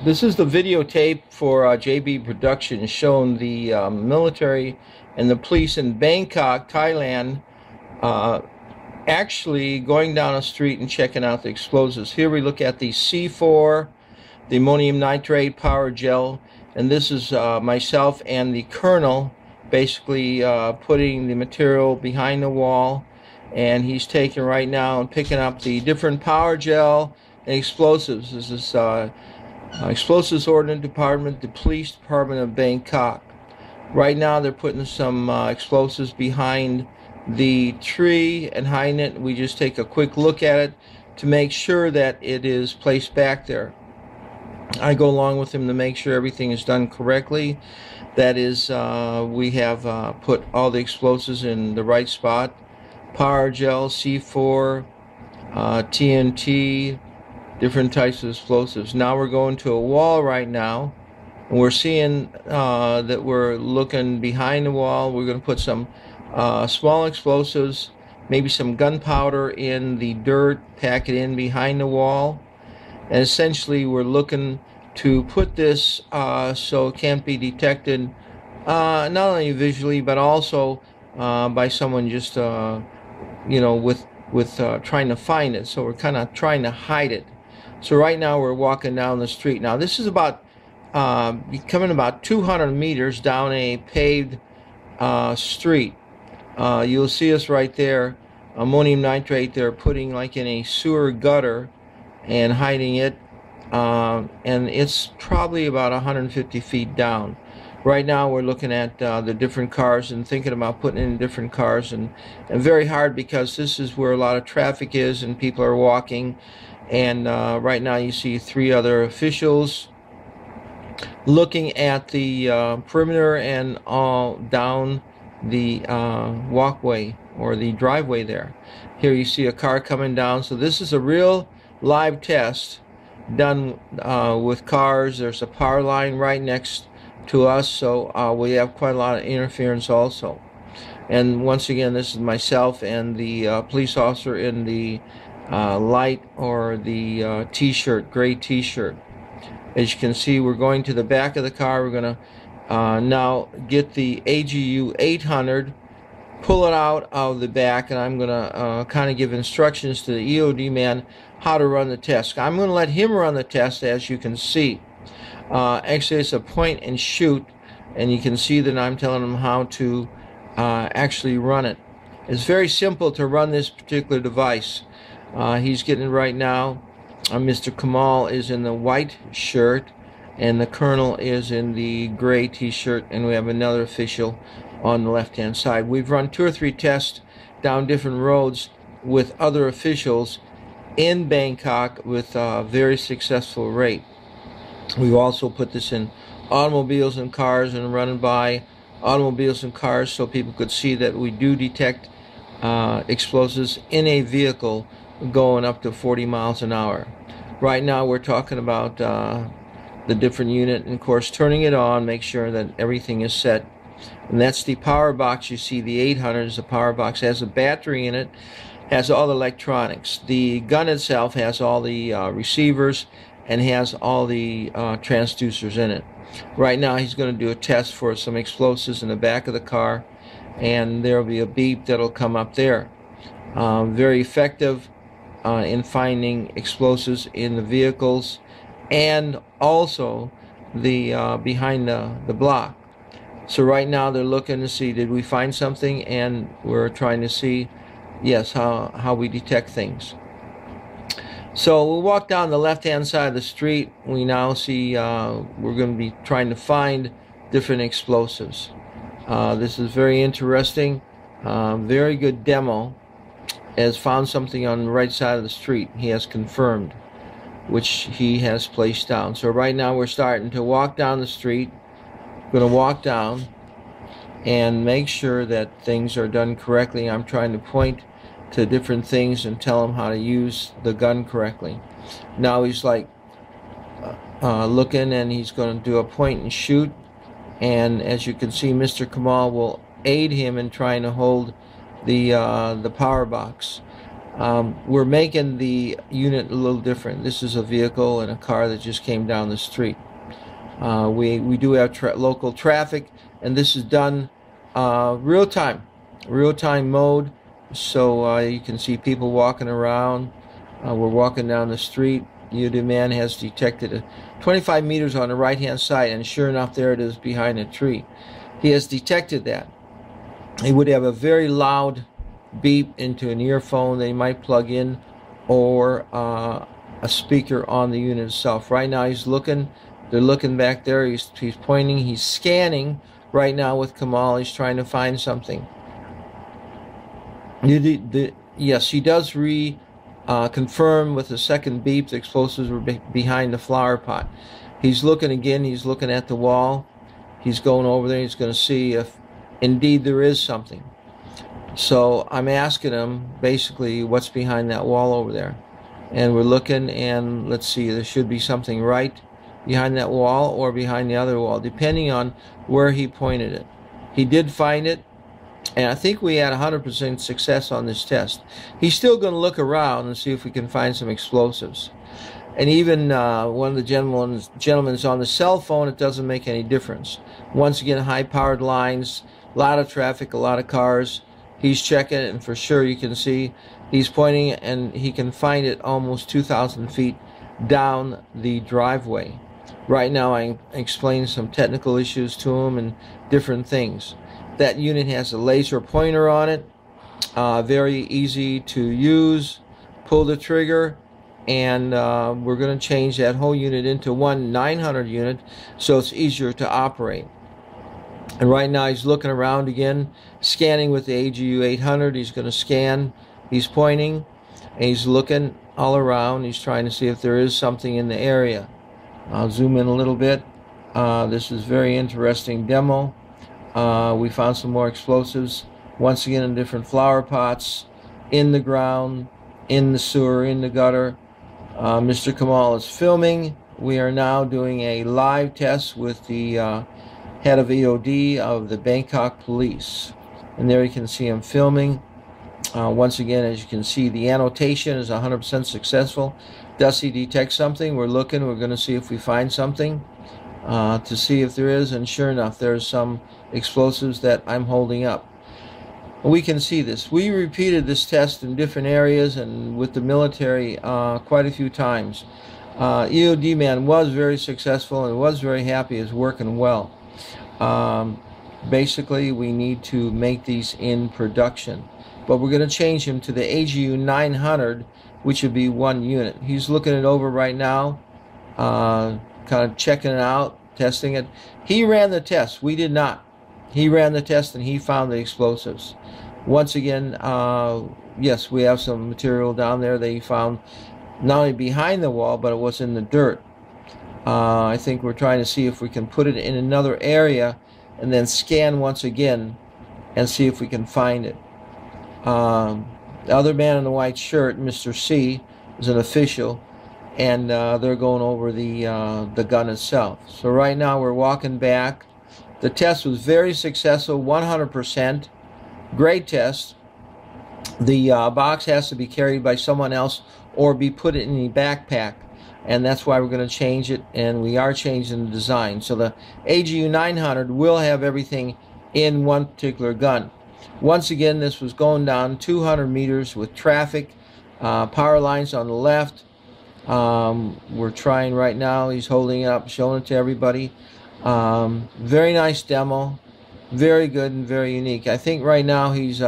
This is the videotape for JB Productions showing the military and the police in Bangkok, Thailand, uh, actually going down a street and checking out the explosives. Here we look at the C4, the ammonium nitrate power gel, and this is myself and the colonel basically putting the material behind the wall, and he's taking right now and picking up the different power gel and explosives. This is Explosives Ordnance Department, the Police Department of Bangkok. Right now they're putting some explosives behind the tree and hiding it. We just take a quick look at it to make sure that it is placed back there. I go along with him to make sure everything is done correctly. That is, we have put all the explosives in the right spot. Power gel, C4, TNT, different types of explosives. Now we're going to a wall right now, and we're seeing that we're looking behind the wall. We're going to put some small explosives, maybe some gunpowder in the dirt, pack it in behind the wall, and essentially we're looking to put this so it can't be detected not only visually but also by someone just with trying to find it. So we're kind of trying to hide it. So right now we're walking down the street. Now this is about coming about 200 meters down a paved street. You'll see us right there, ammonium nitrate. They're putting like in a sewer gutter and hiding it, and it's probably about 150 feet down. Right now we're looking at the different cars and thinking about putting in different cars, and very hard because this is where a lot of traffic is and people are walking. And right now you see 3 other officials looking at the perimeter and all down the walkway or the driveway there. Here you see a car coming down. So this is a real live test done with cars. There's a power line right next to us, so we have quite a lot of interference also. And once again, this is myself and the police officer in the light or the t-shirt, gray t-shirt. As you can see, we're going to the back of the car. We're going to now get the AGU 800, pull it out of the back, and I'm going to kind of give instructions to the EOD man how to run the test. I'm going to let him run the test, as you can see. Actually, it's a point and shoot, and you can see that I'm telling him how to actually run it. It's very simple to run this particular device. He's getting it right now. Mr. Kamal is in the white shirt, and the colonel is in the gray t-shirt, and we have another official on the left-hand side. We've run 2 or 3 tests down different roads with other officials in Bangkok with a very successful rate. We've also put this in automobiles and cars and running by automobiles and cars so people could see that we do detect explosives in a vehicle going up to 40 miles an hour. Right now we're talking about the different unit, and of course turning it on, make sure that everything is set. And that's the power box. You see the 800 is a power box, has a battery in it, has all the electronics. The gun itself has all the receivers and has all the transducers in it. Right now he's going to do a test for some explosives in the back of the car, and there will be a beep that'll come up there. Very effective in finding explosives in the vehicles and also the behind the block. So right now they're looking to see, did we find something, and we're trying to see, yes, how we detect things. So we'll walk down the left-hand side of the street. We now see we're going to be trying to find different explosives. This is very interesting. Very good demo. Has found something on the right side of the street. He has confirmed, which he has placed down. So right now we're starting to walk down the street. We're going to walk down and make sure that things are done correctly. I'm trying to point to different things and tell him how to use the gun correctly. Now he's like looking, and he's going to do a point and shoot, and as you can see, Mr. Kamal will aid him in trying to hold the power box. We're making the unit a little different. This is a vehicle and a car that just came down the street. We do have local traffic, and this is done real time mode. So you can see people walking around. We're walking down the street. UD man has detected 25 meters on the right hand side, and sure enough, there it is behind a tree. He has detected that. He would have a very loud beep into an earphone they might plug in, or a speaker on the unit itself. Right now he's looking. They're looking back there. He's pointing. He's scanning right now with Kamal. He's trying to find something. Yes, he does confirm with the second beep the explosives were behind the flower pot. He's looking again. He's looking at the wall. He's going over there. He's going to see if indeed there is something. So I'm asking him basically what's behind that wall over there. And we're looking, and let's see, there should be something right behind that wall or behind the other wall, depending on where he pointed it. He did find it, and I think we had 100% success on this test. He's still going to look around and see if we can find some explosives. And even one of the gentlemen's on the cell phone, it doesn't make any difference. Once again, high-powered lines, a lot of traffic, a lot of cars. He's checking it, and for sure you can see he's pointing, and he can find it almost 2,000 feet down the driveway. Right now I'm explaining some technical issues to him and different things. That unit has a laser pointer on it, very easy to use. Pull the trigger, and we're going to change that whole unit into one 900 unit so it's easier to operate. And right now he's looking around again, scanning with the AGU 800. He's going to scan. He's pointing, and he's looking all around. He's trying to see if there is something in the area. I'll zoom in a little bit. This is very interesting demo. We found some more explosives, once again in different flower pots, in the ground, in the sewer, in the gutter. Mr. Kamal is filming. We are now doing a live test with the head of EOD of the Bangkok Police. And there you can see him filming. Once again, as you can see, the annotation is 100% successful. Does he detect something? We're looking. We're going to see if we find something to see if there is. And sure enough, there's some explosives that I'm holding up. We can see this. We repeated this test in different areas and with the military quite a few times. EOD man was very successful and was very happy. It's working well. Basically, we need to make these in production. But we're going to change him to the AGU 900, which would be one unit. He's looking it over right now, kind of checking it out, testing it. He ran the test. We did not. He ran the test, and he found the explosives. Once again, yes, we have some material down there that he found not only behind the wall, but it was in the dirt. I think we're trying to see if we can put it in another area and then scan once again and see if we can find it. The other man in the white shirt, Mr. C, is an official, and they're going over the gun itself. So right now we're walking back. The test was very successful, 100%. Great test. The box has to be carried by someone else or be put in the backpack, and that's why we're going to change it, and we are changing the design. So the AGU 900 will have everything in one particular gun. Once again, this was going down 200 meters with traffic, power lines on the left. We're trying right now. He's holding it up, showing it to everybody. Very nice demo, very good and very unique. I think right now he's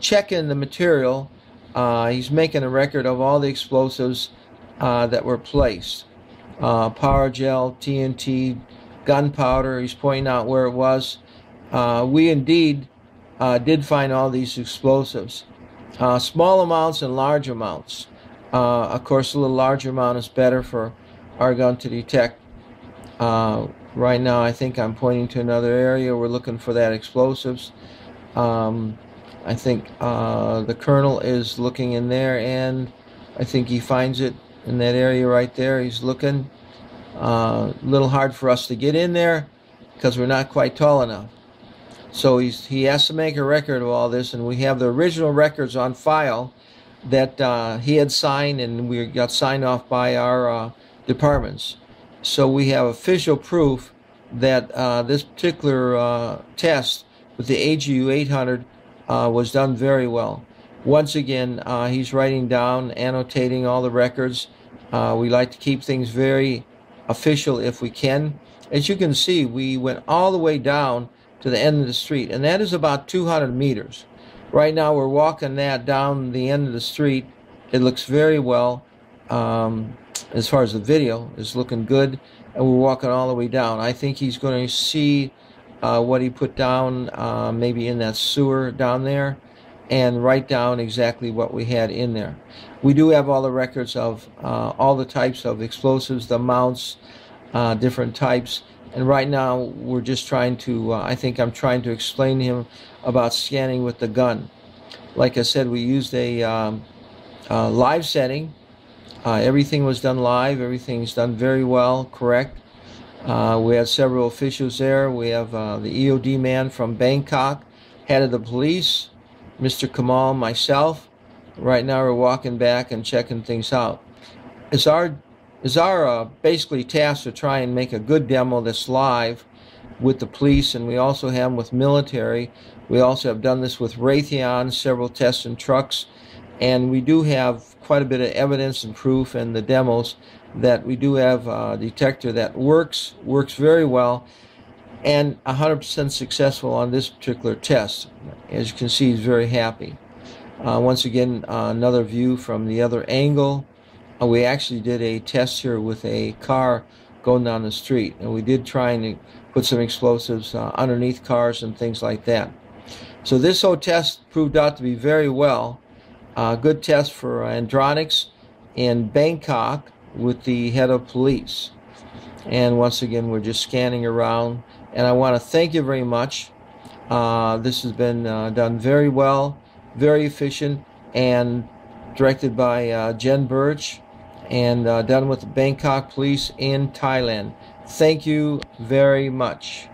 checking the material. He's making a record of all the explosives that were placed. Power gel, TNT, gunpowder. He's pointing out where it was. We indeed did find all these explosives. Small amounts and large amounts. Of course, a little larger amount is better for our gun to detect. Right now, I think I'm pointing to another area. We're looking for that explosives. I think the colonel is looking in there, and I think he finds it in that area right there. He's looking. A little hard for us to get in there because we're not quite tall enough. So he has to make a record of all this, and we have the original records on file. that he had signed, and we got signed off by our departments. So we have official proof that this particular test with the AGU 800 was done very well. Once again, he's writing down, annotating all the records. We like to keep things very official if we can. As you can see, we went all the way down to the end of the street, and that is about 200 meters. Right now we're walking that down the end of the street. It looks very well. As far as the video is looking good, and we're walking all the way down. I think he's going to see what he put down maybe in that sewer down there, and write down exactly what we had in there. We do have all the records of all the types of explosives, the amounts, different types, and right now we're just trying to, I think I'm trying to explain to him about scanning with the gun. Like I said, we used a live setting. Everything was done live. Everything's done very well, correct. We had several officials there. We have the EOD man from Bangkok, head of the police, Mr. Kamal, myself. Right now we're walking back and checking things out. It's our basically task to try and make a good demo that's live with the police, and we also have them with military. We also have done this with Raytheon, several tests in trucks, and we do have quite a bit of evidence and proof in the demos that we do have a detector that works very well, and 100% successful on this particular test. As you can see, he's very happy. Once again, another view from the other angle. We actually did a test here with a car going down the street, and we did try and put some explosives underneath cars and things like that. So this whole test proved out to be very well. Good test for Andronics in Bangkok with the head of police. And once again, we're just scanning around, and I want to thank you very much. This has been done very well, very efficient, and directed by Jen Birch, and done with the Bangkok police in Thailand. Thank you very much.